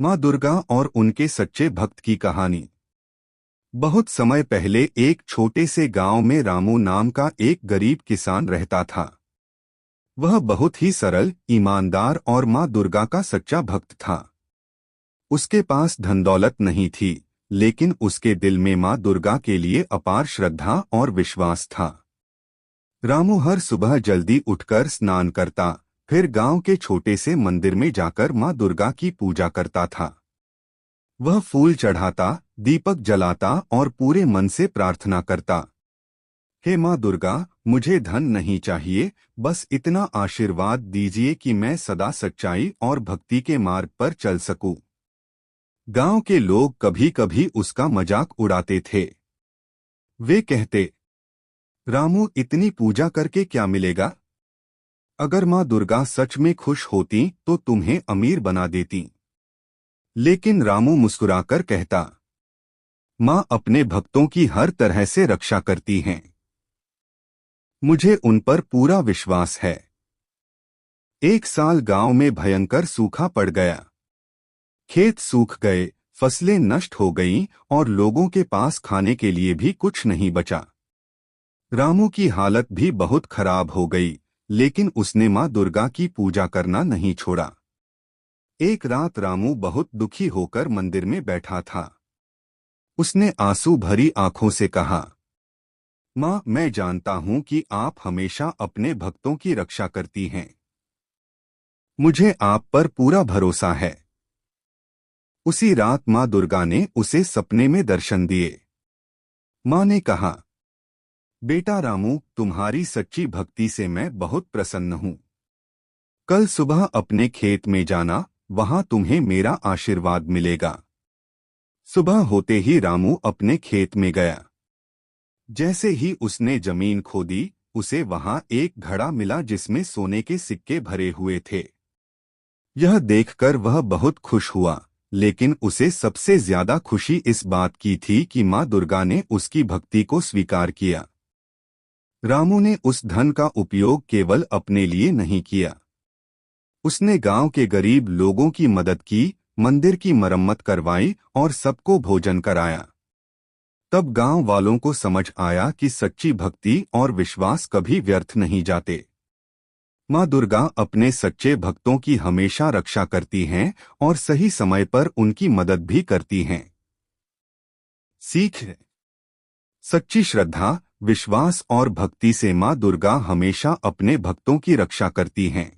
माँ दुर्गा और उनके सच्चे भक्त की कहानी। बहुत समय पहले एक छोटे से गांव में रामू नाम का एक गरीब किसान रहता था। वह बहुत ही सरल, ईमानदार और माँ दुर्गा का सच्चा भक्त था। उसके पास धन दौलत नहीं थी, लेकिन उसके दिल में माँ दुर्गा के लिए अपार श्रद्धा और विश्वास था। रामू हर सुबह जल्दी उठकर स्नान करता, फिर गांव के छोटे से मंदिर में जाकर माँ दुर्गा की पूजा करता था। वह फूल चढ़ाता, दीपक जलाता और पूरे मन से प्रार्थना करता। हे माँ दुर्गा, मुझे धन नहीं चाहिए, बस इतना आशीर्वाद दीजिए कि मैं सदा सच्चाई और भक्ति के मार्ग पर चल सकूं। गांव के लोग कभी कभी उसका मजाक उड़ाते थे। वे कहते, रामू, इतनी पूजा करके क्या मिलेगा? अगर माँ दुर्गा सच में खुश होती तो तुम्हें अमीर बना देती। लेकिन रामू मुस्कुराकर कहता, माँ अपने भक्तों की हर तरह से रक्षा करती हैं। मुझे उन पर पूरा विश्वास है। एक साल गांव में भयंकर सूखा पड़ गया। खेत सूख गए, फसलें नष्ट हो गईं और लोगों के पास खाने के लिए भी कुछ नहीं बचा। रामू की हालत भी बहुत खराब हो गई, लेकिन उसने माँ दुर्गा की पूजा करना नहीं छोड़ा। एक रात रामू बहुत दुखी होकर मंदिर में बैठा था। उसने आंसू भरी आंखों से कहा, माँ, मैं जानता हूँ कि आप हमेशा अपने भक्तों की रक्षा करती हैं। मुझे आप पर पूरा भरोसा है। उसी रात माँ दुर्गा ने उसे सपने में दर्शन दिए। माँ ने कहा, बेटा रामू, तुम्हारी सच्ची भक्ति से मैं बहुत प्रसन्न हूँ। कल सुबह अपने खेत में जाना, वहां तुम्हें मेरा आशीर्वाद मिलेगा। सुबह होते ही रामू अपने खेत में गया। जैसे ही उसने जमीन खोदी, उसे वहां एक घड़ा मिला जिसमें सोने के सिक्के भरे हुए थे। यह देखकर वह बहुत खुश हुआ, लेकिन उसे सबसे ज्यादा खुशी इस बात की थी कि माँ दुर्गा ने उसकी भक्ति को स्वीकार किया। रामू ने उस धन का उपयोग केवल अपने लिए नहीं किया। उसने गांव के गरीब लोगों की मदद की, मंदिर की मरम्मत करवाई और सबको भोजन कराया। तब गांव वालों को समझ आया कि सच्ची भक्ति और विश्वास कभी व्यर्थ नहीं जाते। माँ दुर्गा अपने सच्चे भक्तों की हमेशा रक्षा करती हैं और सही समय पर उनकी मदद भी करती हैं। सीख है, सच्ची श्रद्धा, विश्वास और भक्ति से माँ दुर्गा हमेशा अपने भक्तों की रक्षा करती हैं।